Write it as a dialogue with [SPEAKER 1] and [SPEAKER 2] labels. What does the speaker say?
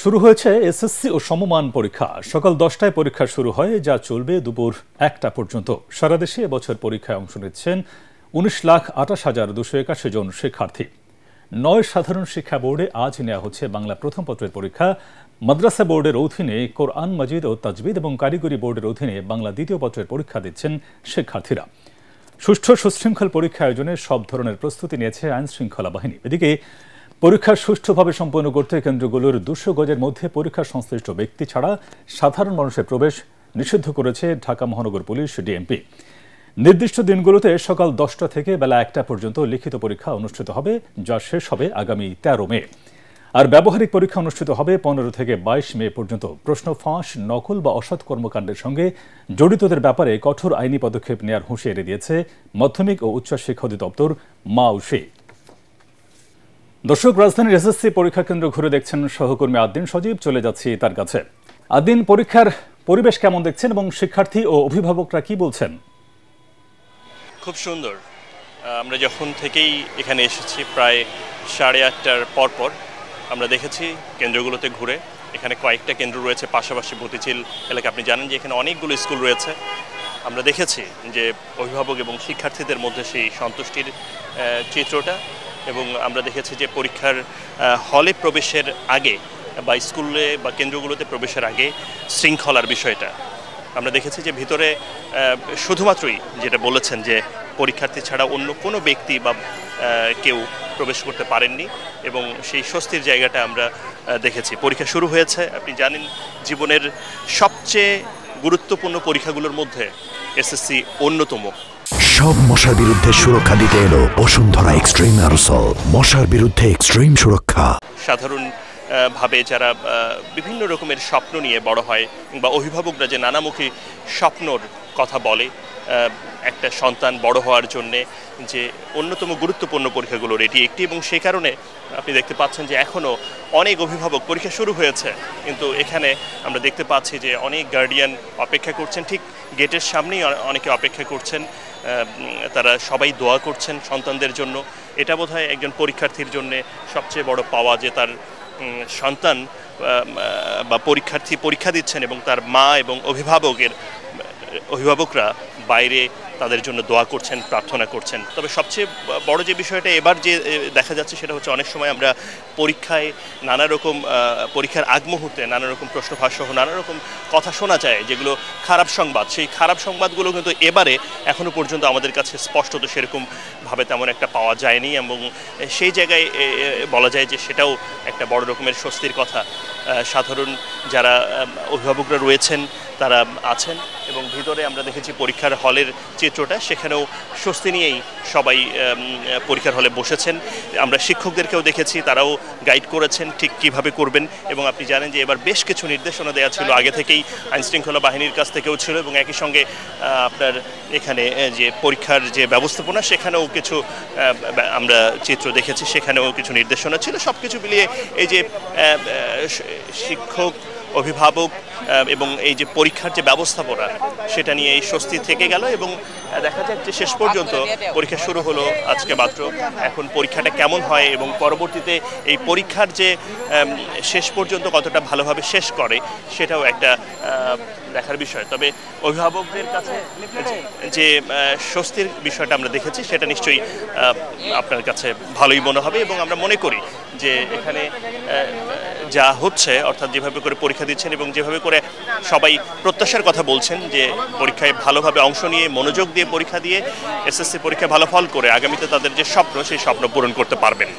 [SPEAKER 1] শুরু হয়েছে এসএসসি ও সমমান পরীক্ষা। সকাল 10টায় পরীক্ষা শুরু হয়, যা চলবে দুপুর 1টা পর্যন্ত। সারা দেশে এবছর পরীক্ষায় অংশ নিচ্ছেন 19,28,281 জন শিক্ষার্থী। 9 সাধারণ শিক্ষা বোর্ডে আজ নেওয়া হচ্ছে বাংলা প্রথম পত্রের পরীক্ষা। মাদ্রাসা বোর্ডের অধীনে কোরআন মাজিদ ও তাজবিদ এবং কারিগরি বোর্ডের অধীনে বাংলা দ্বিতীয় পত্রের পরীক্ষা দিচ্ছেন শিক্ষার্থীরা। সুষ্ঠু সুশৃঙ্খল পরীক্ষা আয়োজনে সব ধরনের প্রস্তুতি নিয়েছে আইন শৃঙ্খলা বাহিনী। এদিকে পরীক্ষা সুষ্ঠুভাবে সম্পন্ন করতে কেন্দ্রগুলোর 200 গজের মধ্যে পরীক্ষা সংশ্লিষ্ট ব্যক্তি ছাড়া সাধারণ মানুষের প্রবেশ নিষিদ্ধ করেছে ঢাকা মহানগর পুলিশ ডিএমপি। নির্দিষ্ট দিনগুলোতে সকাল 10টা থেকে বেলা 1টা পর্যন্ত লিখিত পরীক্ষা অনুষ্ঠিত হবে, যা শেষ হবে আগামী 13 মে। আর ব্যবহারিক পরীক্ষা অনুষ্ঠিত হবে 15 থেকে 22 মে পর্যন্ত। প্রশ্ন ফাঁস, নকল বা অসৎ কর্মকাণ্ডের সঙ্গে জড়িতদের ব্যাপারে কঠোর আইনি পদক্ষেপ নেওয়ার হুঁশিয়ারি দিয়েছে মাধ্যমিক ও উচ্চ শিক্ষা অধিদপ্তর মাউসি। দর্শক, রাজধানীর এসএসসি পরীক্ষা কেন্দ্র ঘুরে দেখছেন সহকর্মী আদ্দিন সজীব। চলে যাচ্ছি তার কাছে। আদ্দিন, পরীক্ষার পরিবেশ কেমন দেখছেন এবং শিক্ষার্থী ও অভিভাবকরা কি বলছেন?
[SPEAKER 2] খুব সুন্দর। আমরা যখন থেকেই এখানে এসেছি প্রায় 8:30টার পর আমরা দেখেছি কেন্দ্রগুলোতে ঘুরে। এখানে কয়েকটা কেন্দ্র রয়েছে পাশাপাশি মতিঝিল এলাকা। আপনি জানেন যে এখানে অনেকগুলো স্কুল রয়েছে। আমরা দেখেছি যে অভিভাবক এবং শিক্ষার্থীদের মধ্যে সেই সন্তুষ্টির চিত্রটা, এবং আমরা দেখেছি যে পরীক্ষার হলে প্রবেশের আগে বা স্কুলে বা কেন্দ্রগুলোতে প্রবেশের আগে শৃঙ্খলার বিষয়টা আমরা দেখেছি যে ভিতরে শুধুমাত্রই যেটা বলেছেন যে পরীক্ষার্থী ছাড়া অন্য কোনো ব্যক্তি বা কেউ প্রবেশ করতে পারেননি, এবং সেই স্বস্তির জায়গাটা আমরা দেখেছি। পরীক্ষা শুরু হয়েছে। আপনি জানেন জীবনের সবচেয়ে গুরুত্বপূর্ণ পরীক্ষাগুলোর মধ্যে এসএসসি অন্যতম।
[SPEAKER 3] সব মশার বিরুদ্ধে সুরক্ষা দিতে এলো বসুন্ধরা এক্সট্রিম অ্যারোসল। মশার বিরুদ্ধে এক্সট্রিম সুরক্ষা।
[SPEAKER 2] সাধারণ ভাবে যারা বিভিন্ন রকমের স্বপ্ন নিয়ে বড় হয়, বা অভিভাবকরা যে নানামুখী স্বপ্নর কথা বলে একটা সন্তান বড় হওয়ার জন্যে, যে অন্যতম গুরুত্বপূর্ণ পরীক্ষাগুলোর এটি একটি। এবং সেই কারণে আপনি দেখতে পাচ্ছেন যে এখনও অনেক অভিভাবক, পরীক্ষা শুরু হয়েছে কিন্তু এখানে আমরা দেখতে পাচ্ছি যে অনেক গার্ডিয়ান অপেক্ষা করছেন। ঠিক গেটের সামনেই অনেকে অপেক্ষা করছেন। তারা সবাই দোয়া করছেন সন্তানদের জন্য। এটা বোধহয় একজন পরীক্ষার্থীর জন্য সবচেয়ে বড় পাওয়া, যে তার সন্তান বা পরীক্ষার্থী পরীক্ষা দিচ্ছেন এবং তার মা এবং অভিভাবকরা বাইরে তাদের জন্য দোয়া করছেন, প্রার্থনা করছেন। তবে সবচেয়ে বড় যে বিষয়টা এবার যে দেখা যাচ্ছে সেটা হচ্ছে, অনেক সময় আমরা পরীক্ষায় নানা রকম পরীক্ষার আগ মুহূর্তে নানা রকম প্রশ্নভাস সহ নানা রকম কথা শোনা যায় যেগুলো খারাপ সংবাদ। সেই খারাপ সংবাদগুলো কিন্তু এবারে এখনও পর্যন্ত আমাদের কাছে স্পষ্টত সেরকমভাবে তেমন একটা পাওয়া যায়নি, এবং সেই জায়গায় বলা যায় যে সেটাও একটা বড় রকমের স্বস্তির কথা। সাধারণ যারা অভিভাবকরা রয়েছেন তারা আছেন, এবং ভিতরে আমরা দেখেছি পরীক্ষার হলের চিত্রটা, সেখানেও স্বস্তি নিয়েই সবাই পরীক্ষার হলে বসেছেন। আমরা শিক্ষকদেরকেও দেখেছি, তারাও গাইড করেছেন ঠিক কিভাবে করবেন। এবং আপনি জানেন যে এবার বেশ কিছু নির্দেশনা দেওয়া ছিল আগে থেকেই, আইনশৃঙ্খলা বাহিনীর কাছ থেকেও ছিল, এবং একই সঙ্গে আপনার এখানে যে পরীক্ষার যে ব্যবস্থাপনা সেখানেও কিছু আমরা চিত্র দেখেছি, সেখানেও কিছু নির্দেশনা ছিল। সব কিছু মিলিয়ে এই যে শিক্ষক, অভিভাবক এবং এই যে পরীক্ষার যে ব্যবস্থাপনা, সেটা নিয়ে এই স্বস্তি থেকে গেল। এবং দেখা যাক যে শেষ পর্যন্ত পরীক্ষা শুরু হলো আজকে মাত্র। এখন পরীক্ষাটা কেমন হয় এবং পরবর্তীতে এই পরীক্ষার যে শেষ পর্যন্ত কতটা ভালোভাবে শেষ করে সেটাও একটা দেখার বিষয়। তবে অভিভাবকদের কাছে যে স্বস্তির বিষয়টা আমরা দেখেছি সেটা নিশ্চয়ই আপনার কাছে ভালোই মনে হবে, এবং আমরা মনে করি যে এখানে যা হচ্ছে, অর্থাৎ যেভাবে করে পরীক্ষা দিচ্ছেন এবং যেভাবে করে সবাই প্রত্যাশার কথা বলছেন যে পরীক্ষায় ভালোভাবে অংশ নিয়ে মনোযোগ দিয়ে পরীক্ষা দিয়ে এসএসসি পরীক্ষায় ভালো ফল করে আগামীতে তাদের যে স্বপ্ন, সেই স্বপ্ন পূরণ করতে পারবেন।